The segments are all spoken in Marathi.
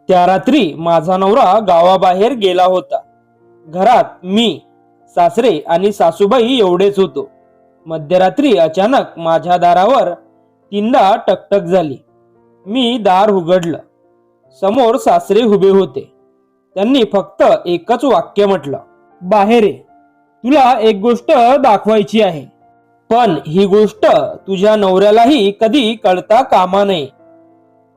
त्या रात्री माझा नवरा गावाबाहेर गेला होता. घरात मी, सासरे आणि सासूबाई एवढेच होतो. मध्यरात्री अचानक माझ्या दारावर तीनदा टकटक झाली. मी दार उघडलं. समोर सासरे उभे होते. त्यांनी फक्त एकच वाक्य म्हटलं, बाहेर ये, तुला एक गोष्ट दाखवायची आहे. पण ही गोष्ट तुझ्या नवऱ्यालाही कधी कळता कामा नये.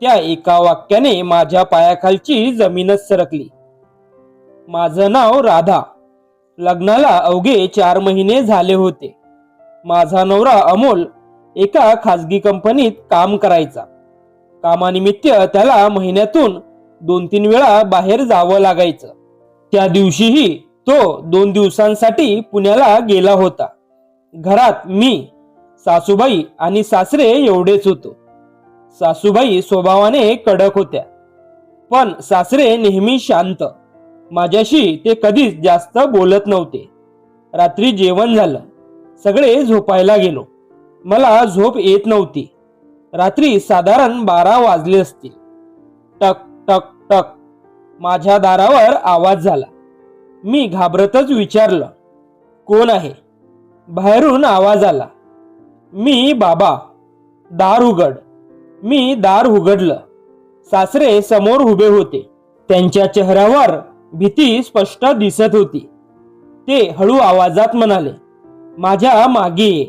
त्या एका वाक्याने माझ्या पायाखालची जमीनच सरकली. माझं नाव राधा. लग्नाला अवघे 4 महिने झाले होते. माझा नवरा अमोल एका खाजगी कंपनीत काम करायचा. कामानिमित्त त्याला महिन्यातून 2-3 वेळा बाहेर जावं लागायचं. त्या दिवशीही तो 2 दिवसांसाठी पुण्याला गेला होता. घरात मी, सासूबाई आणि सासरे एवढेच होतो. सासूबाई स्वभावाने कडक होत्या, पण सासरे नेहमी शांत. माझ्याशी ते कधीच जास्त बोलत नव्हते. रात्री जेवण झालं. सगळे झोपायला गेलो. मला झोप येत नव्हती. रात्री साधारण 12 वाजले असतील. टक टक टक माझ्या दारावर आवाज झाला. मी घाबरतच विचारलं, कोण आहे? बाहेरून आवाज आला, मी बाबा, दार उघड. मी दार उघडलं. सासरे समोर उभे होते. त्यांच्या चेहऱ्यावर भीती स्पष्ट दिसत होती. ते हळू आवाजात म्हणाले, माझ्या मागे ये,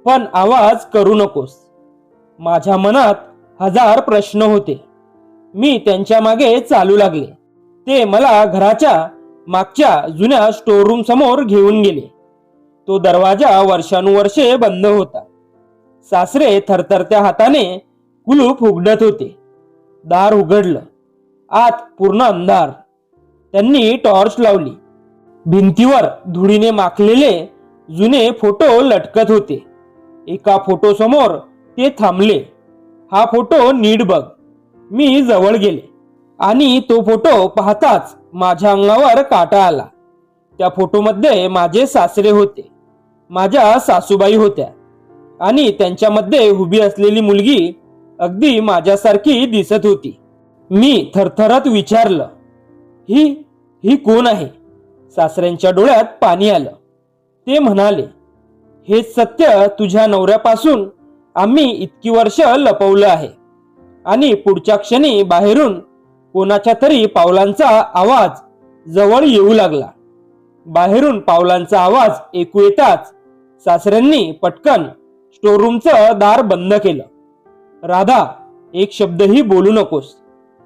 पण आवाज करू नकोस. माझ्या मनात 1000 प्रश्न होते. मी त्यांच्या मागे चालू लागले. ते मला घराच्या मागच्या जुन्या स्टोर रूम समोर घेऊन गेले. तो दरवाजा वर्षानुवर्षे बंद होता. सासरे थरथरत्या हाताने कुलूप उघडत होते. दार उघडलं. आत पूर्ण अंधार. त्यांनी टॉर्च लावली. भिंतीवर धुळीने माखलेले जुने फोटो लटकत होते. एका फोटो समोर ते थांबले. हा फोटो नीट बघ. मी जवळ गेले आणि तो फोटो पाहताच माझ्या अंगावर काटा आला. त्या फोटोमध्ये माझे सासरे होते, माझ्या सासूबाई होत्या आणि त्यांच्यामध्ये उभी असलेली मुलगी अगदी माझ्यासारखी दिसत होती. मी थरथरत विचारलं, ही कोण आहे? सासऱ्यांच्या डोळ्यात पाणी आलं. ते म्हणाले, हेच सत्य तुझ्या नवऱ्यापासून आम्ही इतकी वर्ष लपवलं आहे. आणि पुढच्या क्षणी बाहेरून कोणाच्या तरी पावलांचा आवाज जवळ येऊ लागला. बाहेरून पावलांचा आवाज ऐकू येताच सासऱ्यांनी पटकन स्टोररूमचं दार बंद केलं. राधा, एक शब्दही बोलू नकोस.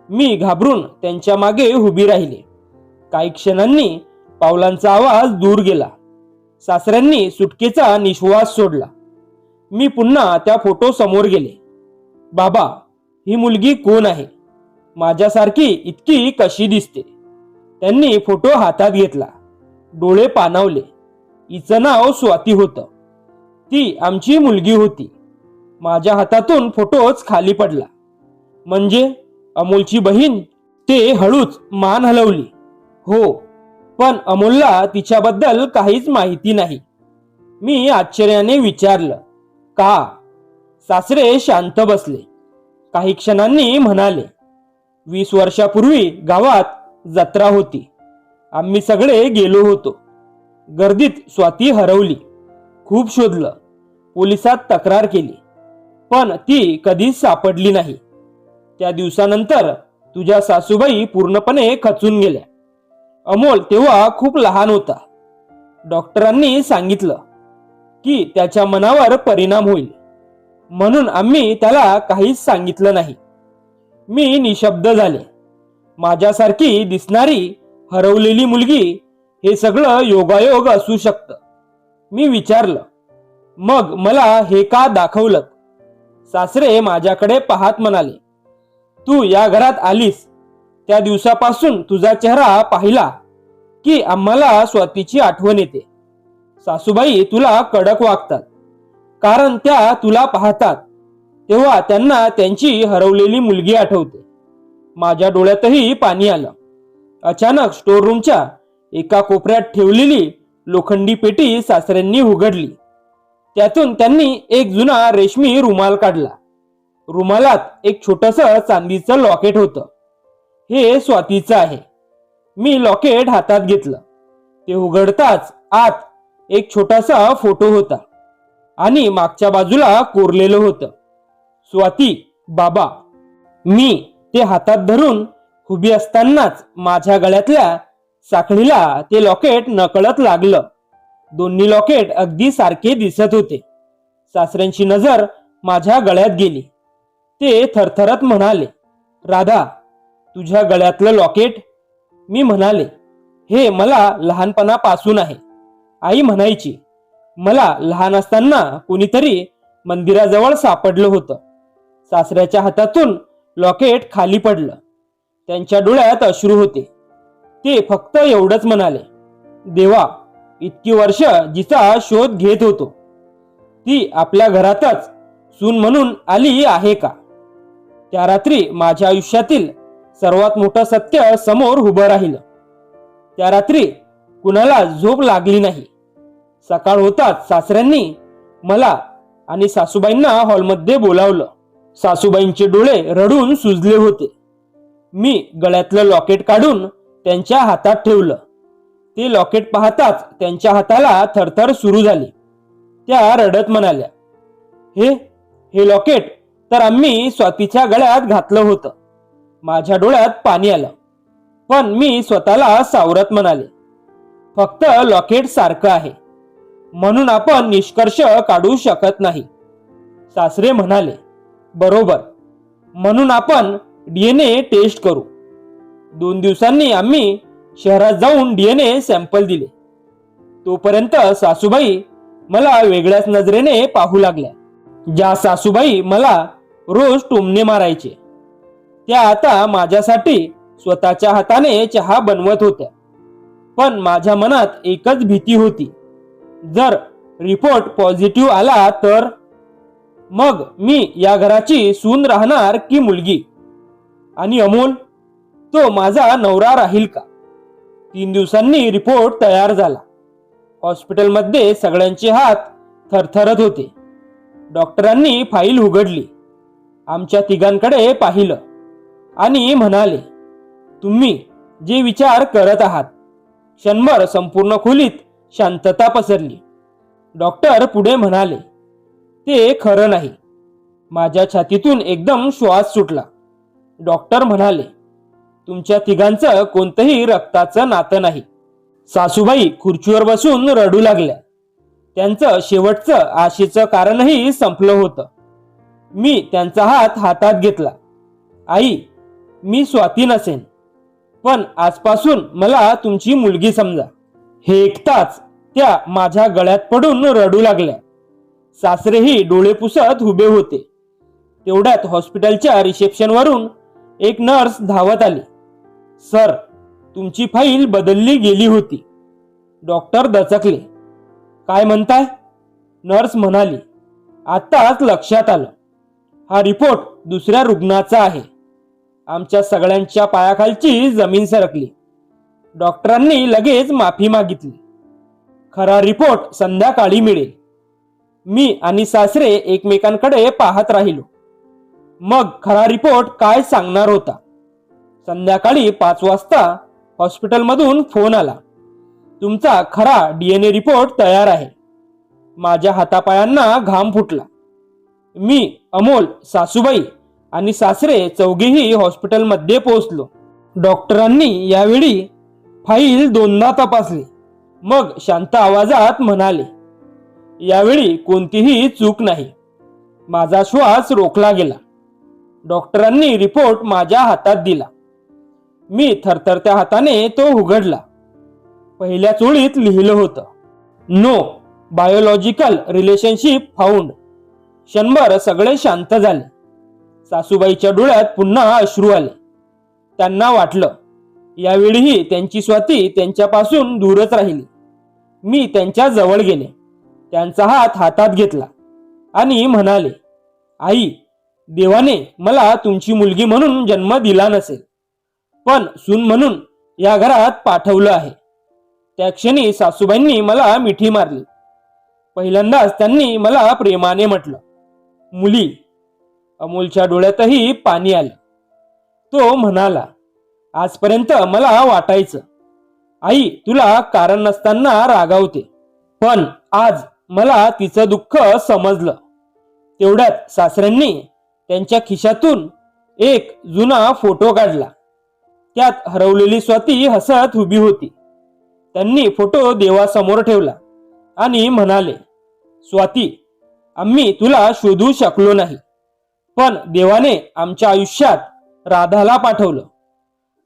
मी घाबरून त्यांच्या मागे उभी राहिले. काही क्षणांनी पावलांचा आवाज दूर गेला. सासऱ्यांनी सुटकेचा निश्वास सोडला. मी पुन्हा त्या फोटो समोर गेले. बाबा, ही मुलगी कोण आहे? माझ्यासारखी इतकी कशी दिसते? त्यांनी फोटो हातात घेतला. डोळे पाणावले. हिचं नाव स्वाती होतं. ती आमची मुलगी होती. माझ्या हातातून फोटोच खाली पडला. म्हणजे अमोलची बहीण? ते हळूच मान हलवली. हो, पण अमोलला तिच्याबद्दल काहीच माहिती नाही. मी आश्चर्याने विचारलं, का? सासरे शांत बसले. काही क्षणांनी म्हणाले, 20 वर्षापूर्वी गावात जत्रा होती. आम्ही सगळे गेलो होतो. गर्दीत स्वाती हरवली. खूप शोधलं. पोलिसात तक्रार केली, पण ती कधीच सापडली नाही. त्या दिवसानंतर तुझ्या सासूबाई पूर्णपणे खचून गेल्या. अमोल तेव्हा खूप लहान होता. डॉक्टरांनी सांगितलं की त्याच्या मनावर परिणाम होईल, म्हणून आम्ही त्याला काहीच सांगितलं नाही. मी निशब्द झाले. माझ्यासारखी दिसणारी हरवलेली मुलगी, हे सगळं योगायोग असू शकतं. मी विचारलं, मग मला हे का दाखवलं? सासरे माझ्याकडे पाहत म्हणाले, तू या घरात आलीस त्या दिवसापासून तुझा चेहरा पाहिला की आम्हाला स्वातीची आठवण येते. सासूबाई तुला कडक वागतात, कारण त्या तुला पाहतात तेव्हा त्यांना त्यांची हरवलेली मुलगी आठवते. माझ्या डोळ्यातही पाणी आलं. अचानक स्टोर रूमच्या एका कोपऱ्यात ठेवलेली लोखंडी पेटी सासऱ्यांनी उघडली. त्यातून त्यांनी एक जुना रेशमी रुमाल काढला. रुमालात एक छोटंसं चांदीचं लॉकेट होतं. हे स्वातीचं आहे. मी लॉकेट हातात घेतलं. ते उघडताच आत एक छोटासा फोटो होता आणि मागच्या बाजूला कोरलेलं होतं, स्वाती बाबा. मी ते हातात धरून उभी असतानाच माझ्या गळ्यातल्या साखळीला ते लॉकेट नकळत लागलं. दोन्ही लॉकेट अगदी सारखे दिसत होते. सासऱ्यांची नजर माझ्या गळ्यात गेली. ते थरथरत म्हणाले, राधा, तुझ्या गळ्यातलं लॉकेट? मी म्हणाले, हे मला लहानपणापासून आहे. आई म्हणायची, मला लहान असताना कोणीतरी मंदिराजवळ सापडलं होतं. सासऱ्याच्या हातातून लॉकेट खाली पडलं. त्यांच्या डोळ्यात अश्रू होते. ते फक्त एवढंच म्हणाले, देवा, इतकी वर्ष जिचा शोध घेत होतो, ती आपल्या घरातच सून म्हणून आली आहे का? त्या रात्री माझ्या आयुष्यातील सर्वात मोठं सत्य समोर उभं राहिलं. त्या रात्री कुणाला झोप लागली नाही. सकाळ होताच सासऱ्यांनी मला आणि सासूबाईंना हॉलमध्ये बोलावलं. सासूबाईंचे डोळे रडून सुजले होते. मी गळ्यातलं लॉकेट काढून त्यांच्या हातात ठेवलं. ते लॉकेट पाहताच त्यांच्या हाताला थरथर सुरू झाली. त्या रडत म्हणाल्या, हे लॉकेट तर आम्ही स्वातीच्या गळ्यात घातलं होतं. माझ्या डोळ्यात पाणी आलं, पण मी स्वतःला सावरत म्हणाले, फक्त लॉकेट सारखं आहे म्हणून आपण निष्कर्ष काढू शकत नाही. सासरे म्हणाले, बरोबर, म्हणून आपण DNA टेस्ट करू. 2 दिवसांनी आम्ही शहरात जाऊन DNA सॅम्पल दिले. तोपर्यंत सासूबाई मला वेगळ्याच नजरेने पाहू लागल्या. ज्या सासूबाई मला रोज टोमणे मारायचे, त्या आता माझ्यासाठी स्वतःच्या हाताने चहा बनवत होत्या. पण माझ्या मनात एकच भीती होती, जर रिपोर्ट पॉझिटिव्ह आला तर मग मी या घराची सून राहणार की मुलगी? आणि अमोल, तो माझा नवरा राहील का? 3 दिवसांनी रिपोर्ट तयार झाला. हॉस्पिटलमध्ये सगळ्यांचे हात थरथरत होते. डॉक्टरांनी फाईल उघडली, आमच्या तिघांकडे पाहिलं आणि म्हणाले, तुम्ही जे विचार करत आहात. क्षणभर संपूर्ण खोलीत शांतता पसरली. डॉक्टर पुढे म्हणाले, ते खरं नाही. माझ्या छातीतून एकदम श्वास सुटला. डॉक्टर म्हणाले, तुमच्या तिघांचं कोणतंही रक्ताचं नातं नाही. सासूबाई खुर्चीवर बसून रडू लागल्या. त्यांचं शेवटचं आशेचं कारणही संपलं होतं. मी त्यांचा हात हातात घेतला. आई, मी स्वाती नसेन, पण आजपासून मला तुमची मुलगी समजा. हे ऐकताच त्या माझ्या गळ्यात पडून रडू लागल्या. सासरेही डोळे पुसत उभे होते. तेवढ्यात हॉस्पिटलच्या रिसेप्शनवरून एक नर्स धावत आली. सर, तुमची फाईल बदलली गेली होती. डॉक्टर दचकले. काय म्हणताय? नर्स म्हणाली, आत्ताच लक्षात आलं. हा रिपोर्ट दुसऱ्या रुग्णाचा आहे. आमच्या सगळ्यांच्या पायाखालची जमीन सरकली. डॉक्टरांनी लगेच माफी मागितली. खरा रिपोर्ट संध्याकाळी मिळेल. मी आणि सासरे एकमेकांकडे पाहत राहिलो. मग खरा रिपोर्ट काय सांगणार होता? संध्याकाळी 5 वाजता हॉस्पिटलमधून फोन आला, तुमचा खरा DNA रिपोर्ट तयार आहे. माझ्या हातापायांना घाम फुटला. मी, अमोल, सासूबाई आणि सासरे चौघेही हॉस्पिटलमध्ये पोहोचलो. डॉक्टरांनी यावेळी फाईल 2दा तपासली. मग शांत आवाजात म्हणाले, यावेळी कोणतीही चूक नाही. माझा श्वास रोखला गेला. डॉक्टरांनी रिपोर्ट माझ्या हातात दिला. मी थरथरत्या हाताने तो उघडला. पहिल्या चोळीत लिहिलं होतं, नो बायोलॉजिकल रिलेशनशिप फाउंड. क्षणभर सगळे शांत झाले. सासूबाईच्या डोळ्यात पुन्हा अश्रू आले. त्यांना वाटलं, यावेळीही त्यांची स्वाती त्यांच्यापासून दूरच राहिली. मी त्यांच्या जवळ गेले. त्यांचा हात हातात घेतला आणि म्हणाले, आई, देवाने मला तुमची मुलगी म्हणून जन्म दिला नसेल, पण सून म्हणून या घरात पाठवलं आहे. त्या क्षणी सासूबाईंनी मला मिठी मारली. पहिल्यांदाच त्यांनी मला प्रेमाने म्हटलं, मुली. अमोलच्या डोळ्यातही पाणी आलं. तो म्हणाला, आजपर्यंत मला वाटायचं आई तुला कारण नसताना रागावते, पण आज मला तिचं दुःख समजलं. तेवढ्यात सासऱ्यांनी त्यांच्या खिशातून एक जुना फोटो काढला. त्यात हरवलेली स्वाती हसत उभी होती. त्यांनी फोटो देवासमोर ठेवला आणि म्हणाले, स्वाती, आम्ही तुला शोधू शकलो नाही, पण देवाने आमच्या आयुष्यात राधाला पाठवलं.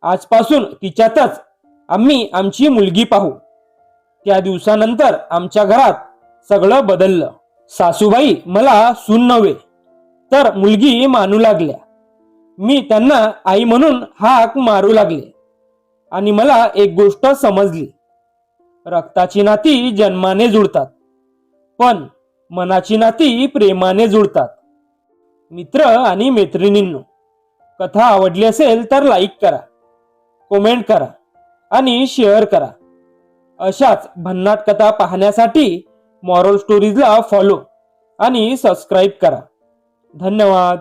आजपासून तिच्यातच आम्ही आमची मुलगी पाहू. त्या दिवसानंतर आमच्या घरात सगळं बदललं. सासूबाई मला सून नव्हे तर मुलगी मानू लागल्या. मी त्यांना आई म्हणून हाक मारू लागले. आणि मला एक गोष्ट समजली, रक्ताची नाती जन्माने जुळतात, पण मनाची नाती प्रेमाने जुळतात. मित्र आणि मैत्रिणींनो, कथा आवडली असेल तर लाईक करा, कमेंट करा आणि शेअर करा. अशाच भन्नाट कथा पाहण्यासाठी मॉरल स्टोरीजला फॉलो आणि सबस्क्राईब करा. धन्यवाद.